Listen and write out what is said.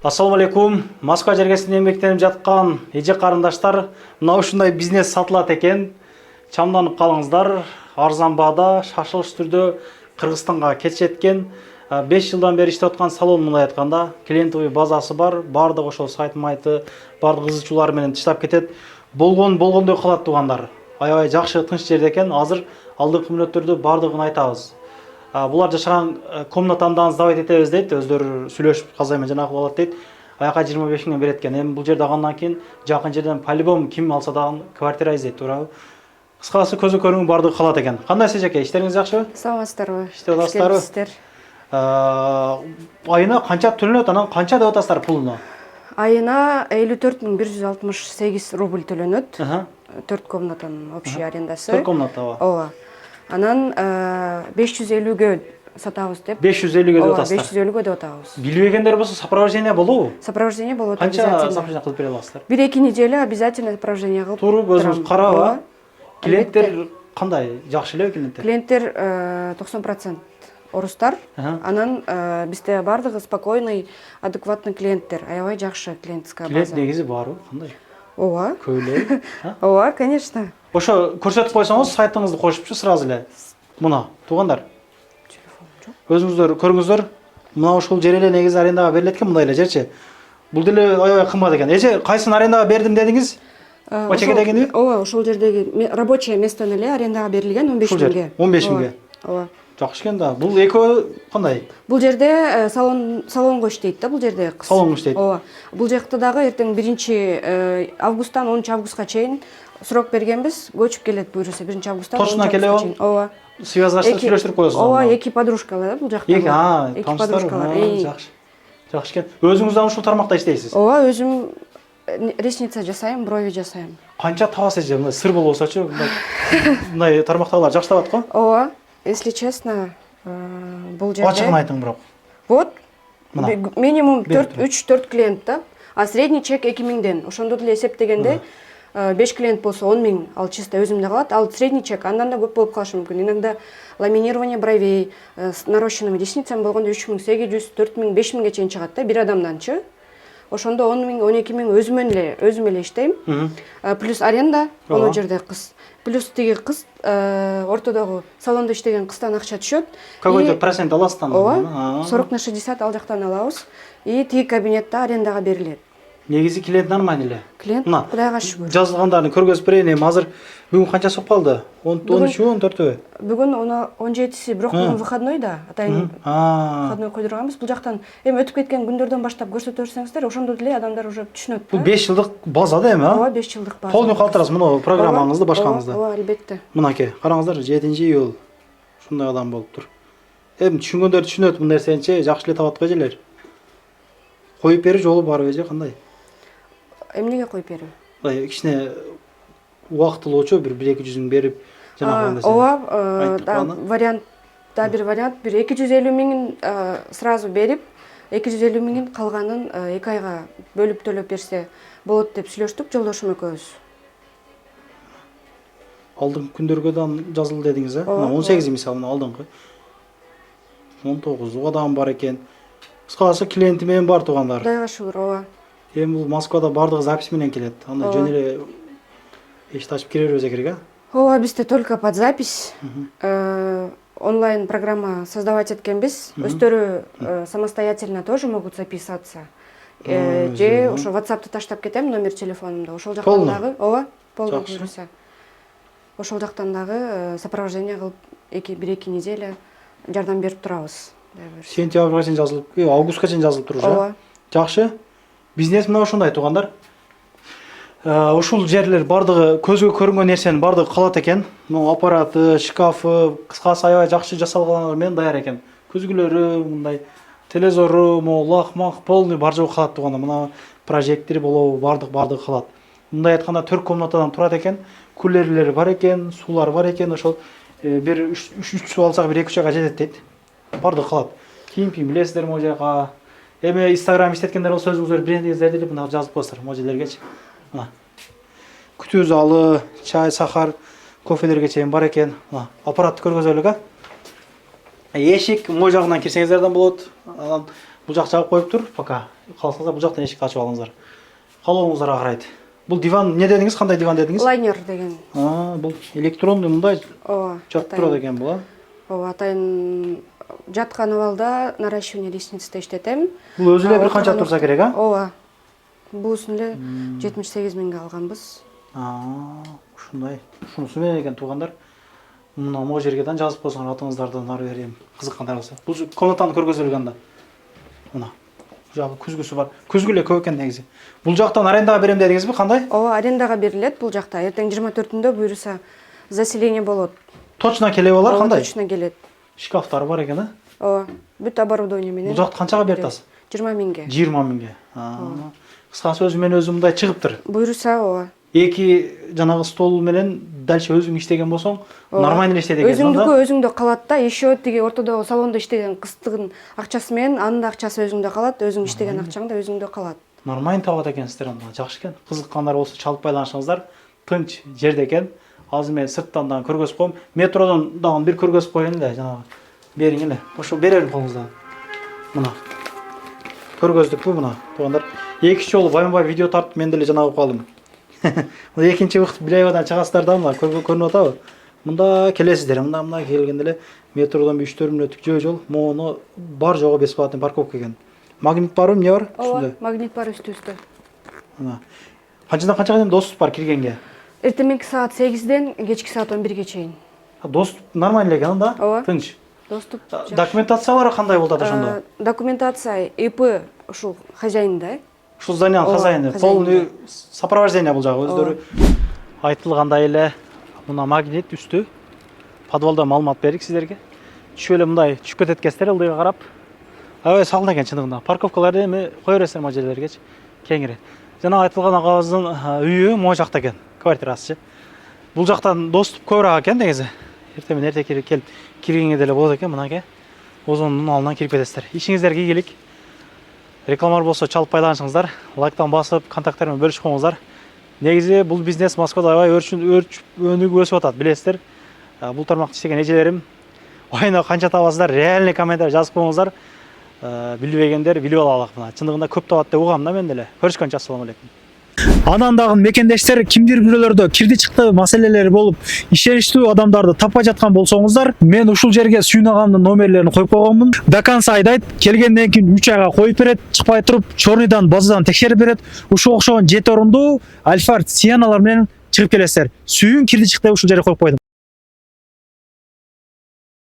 Ассаламу алейкум. Москва жергесинде эмгектенип жаткан эже карындаштар, мына ушундай бизнес сатылат экен. Чамданып калыңыздар. Арзан баада, шашылыш түрдө Кыргызстанга кетишеткен. 5 жылдан бери иштеп аткан салон мындай айтканда, клиентовый базасы бар, бардык ошол сайт майты, бардык ызычуулар менен иштеп кетет. Болгондой калат туугандар. Аябай жакшы тынч жерде экен. Азыр алдыңкы мүнөттөрдө бардыгын айтабыз. Булар жашаган комнатаны да сдавать этебиз дейт, өздөрү сүйлөшүп казай менен жанагы алат дейт. Аяка 25 миңден берет экен. Эми бул жерде алгандан кийин жакын жерден по-любому ким алса дагы квартира издейт, туурабы? Кыскасы көзү көрүнгөн бардыгы калат экен. Кандай эжеке, иштериңиз жакшыбы? Саламатсыздарбы? Иштеп атасыздарбы? Айына канча төлөнөт, анан канча деп атасыздар пулуну? Айына 54.168 рубль төлөнөт. 4 комнатанын общий арендасы. 4 комнатабы? Ооба. Анан 550-гө сатабыз деп. 550-гө деп атасыздар. 550-гө деп атабыз. Билбегендер болсо сопровождение болобу? Сопровождение болот. Канча сопровождение кылып бере аласыздар? 1-2 неделя обязательно сопровождение кылып. Туруп өзүңүз карабы? Клиенттер кандай? Жакшы элеби клиенттер? Клиенттер 90% орустар. Анан бизде бардыгы спокойный, адекватный клиенттер. Аябай жакшы клиентская база. Клиент негизи барбы? Кандай? Ооба. Көп элеби? Ооба, конечно. Ошо көрсөтүп койсоңуз, сайтыңызды кошупчу сразу эле. Мына, туугандар. Өзүңүздөр көрүңүздөр. Мына ушул жер эле негизи арендага берилет экен, мындай эле жерчи. Бул деле аябай кымбат экен. Эже кайсын арендага бердим дедиңиз? Очекедегиби? Ооба, ушул жердеги рабочее местону эле арендага берилген 15 миңге. 15 миңге. Ооба. Жакшы экен да. Бул экөө кандай? Бул жерде салонго иштейт да, бул жерде кыз. Салонго иштейт. Ооба. Бул жакта дагы эртең 1 августтан 10 августка чейин срок бергенбиз, көчүп келет буюрса 1 августтан 10 Точно келе августка чейин. Ооба. Связаштырып сүйлөштүрүп коесуз. Ооба, 2 подружкалар бул жакта. Эки подружкалар. Жакшы. Жакшы экен. Өзүңүз да ушул тармакта иштейсиз? Ооба, өзүм ресница жасайм, брови жасайм. Канча табасыз эже? Мындай сыр болбосочу, мындай тармактагылар жакшы табат го? Ооба. Если честно, бул жерде Ачыгын айтың бирок. Вот. Минимум 3-4 клиент да. А средний чек 2000ден. Ошондо деле эсептегенде 5 клиент болсо 10 миң, ал чисто өзүмдө калат. Ал средний чек андан да көп болуп калышы мүмкүн. Иногда ламинирование бровей с нарощенными ресницами болгондо 3800, 4000, 5000ге чейин чыгат да бир адамданчы. Ошондо 10 миң, 12 миң өзүм эле иштейм. Плюс аренда, ал жерде кыз. Плюс тиги кыз ортодогу салондо иштеген кыздан акча түшөт. Какой-то процент аласыздан? Ооба. 40/60 ал жактан алабыз. И тиги кабинетте арендаға берилет. Негизи клиент нормально эле. Клиент Кудайга шүгүр. Жазылгандарын көргөзүп берейин. Эми азыр бүгүн канча соп калды? 13-бү, 14-бү? Бүгүн 17-си, бирок бүгүн выходной да. Атайын выходной койдурганбыз. Бул жактан эми өтүп кеткен күндөрдөн баштап көрсөтө берсеңиздер, ошондо деле адамдар уже түшүнөт. Бул 5 жылдык база да эми, Ооба, 5 жылдык база. Полный калтырасыз мына программаңызды, башкаңызды. Ооба, албетте. Мынакей, караңыздар, 7-июл. Ушундай адам болуптур. Эми түшүнгөндөр түшүнөт бул нерсени, жакшы эле табат го эжелер. Коюп берүү жолу барбы эже, кандай? Эмнеге коюп берүү? Кичине убактылуучу бир 1-200 миң берип жанагы ооба, вариант, бир вариант, бир 250 миңин сразу берип, 250 миңин калганын 2 айга бөлүп төлөп берсе болот деп сүйлөштүк жолдошум экөөбүз. Алдыңкы күндөргө да жазылды дедиңиз, э? 18 мисалы алдыңкы. 19 адам бар экен. Кыскасы клиенти менен бар туугандар. Кудайга шүгүр, ооба. Эми бул Москвада бардыгы запись менен келет. Анда жөн эле эшикти ачып кире бербесе керек, а? Ооба, бизде только под запись. Онлайн программа создавать эткенбиз. Өздөрү самостоятельно тоже могут записаться. Же ошо WhatsApp'ты таштап кетем номер телефонумда. Ошол жактан дагы, ооба, полный буюрса. Ошол жактан дагы сопровождение кылып 1-2 неделя жардам берип турабыз. Сентябрга чейин жазылып, августка чейин жазылып туруш, ооба. Жакшы. Бизнес мына ошондой туугандар. Ушул жерлер бардыгы көзгө көрүнгөн нерсенин бардыгы калат экен. Мына аппараты, шкафы, кыскасы аябай жакшы жасалгандар менен даяр экен. Көзгүлөрү, мындай телевизору, лак-мак полный бар жогу калат туугандар. Мына прожектори болобу, бардыгы калат. Мындай айтканда 4 комнатадан турат экен. Кулерлери бар экен, суулар бар экен. Ошол бир 3 суу алсак бир 2-3 айга жетет дейт. Бардыгы калат. Кийин билесиздер могу жайга. Эми Instagram иштеткендер болсо өзүңүздөр брендиңизди эле мына жазып коесуздар могу жерлергечи. Мына. Күтүү залы, чай, сахар, кофелерге чейин бар экен. Мына аппаратты көргөзөлүк, а? Эшик могу жагынан кирсеңиздерден болот. Анан бул жак жабып коюптур пока. калсаңыздар бул жактан эшикти ачып алыңыздар. Каалооңуздарга карайт. Бул диван не дедиңиз? Кандай диван дедиңиз? Лайнер деген. Бул электрондуу мындай Ооба. жатып турат экен бул, Ооба, атайын жаткан абалда наращивание ресницада иштетем. Бул өзү эле бир канча турса керек, а? Ооба. Буусун эле 78 миңге алганбыз. Ушундай. Ушунусу менен экен туугандар. Мына могу жерге да жазып койсоңор атыңыздарды ары бери кызыккандар болсо. Бул комнатаны көргөзөлгөн анда. Мына. Бул жагы күзгүсү бар. Күзгү эле көп экен негизи. Бул жактан арендага берем дедиңизби, кандай? Ооба, арендага берилет бул жакта. Эртең 24-түндө буйруса заселение болот. Точно келе алар кандай? Точно келет. Шкафтары бар экен, а? Ооба, бүт оборудование менен. Бул жакты канчага берип атасыз? 20 миңге. 20 миңге. Кыскасы өзү менен өзү мындай чыгыптыр. Буйруса, ооба. Эки жанагы стол менен дальше өзүң иштеген болсоң, нормально иштейт экенсиң да. Өзүңдүкү өзүңдө калат да, еще тиги ортодогу салондо иштеген кыздын акчасы менен анын да акчасы өзүңдө калат, өзүң иштеген акчаң да өзүңдө калат. Нормально табат экенсиздер, анда жакшы экен. Кызыккандар болсо чалып байланышыңыздар. Тынч жерде экен. Азыр мен сырттан дагы көргөзүп коем. Метродон дагы бир көргөзүп коеюн эле, жанагы. Бериң эле. Ошо берерим колуңуздан. Мына. Көргөздүкпү мына, туугандар. Эки жолу байма-бай видео тартып мен деле жанагы калдым. Мына экинчи убакыт Билаевадан чыгасыздар да, мына көрүнүп атабы? Мында келесиздер, мында келгенде эле метродон 3-4 мүнөттүк жөө-жол, мону бар жогу бесплатный парковка экен. Магнит барбы, эмне бар? Ооба, магнит бар үстүбүздө. Мына. Канчадан канчага чейин доступ бар киргенге? Эртеңки саат 8-ден кечки саат 11-ге чейин. Доступ нормально экен да? Ооба. Тынч. Доступ. Документациялары кандай болуп атат ошондо? Документация ИП ушул хозяинда. Ушул зданиянын хозяины, полный сопровождение бул жагы өздөрү. Айтылгандай эле мына магнит үстү. Подвалда маалымат бердик сиздерге. Түшүп эле мындай түшүп кетет экенсиздер ылдыйга карап. Аябай салгын экен чындыгында. Парковкаларды эми кое бересиздер мына жерлергечи кеңири. Жана айтылган агабыздын үйү могу жакта экен, квартирасычы. Бул жактан доступ көбүрөөк экен негизи. Эртең менен эртең келип киргенге деле болот экен мынакей. Озондун алдынан кирип кетесиздер. Ишиңиздерге ийгилик. Рекламалар болсо чалып байланышыңыздар, лайктан басып, контакттар менен бөлүшүп коюңуздар. Негизи бул бизнес Москвада аябай өнүгүп өсүп атат, билесиздер. Бул тармакта иштеген эжелерим айына канча табасыздар, реальный комментарий жазып коюңуздар. Билбегендер билип алалык мына. Чындыгында көп табат деп угам да мен деле. Көрүшкөнчө ассалам алейкум. Анан дагы мекендештер кимдир бирөөлөрдө кирди чыкты маселелери болуп, ишеничтүү адамдарды таппай жаткан болсоңуздар, мен ушул жерге Сүйүн агамдын номерлерин коюп койгонмун. До конца айдайт, келгенден кийин 3 айга коюп берет, чыкпай туруп, чорныйдан, базадан текшерип берет. Ушул окшогон 7 орундуу Альфард Сианалар менен чыгып келесиздер. Сүйүн кирди чыкты ушул жерге коюп койдум.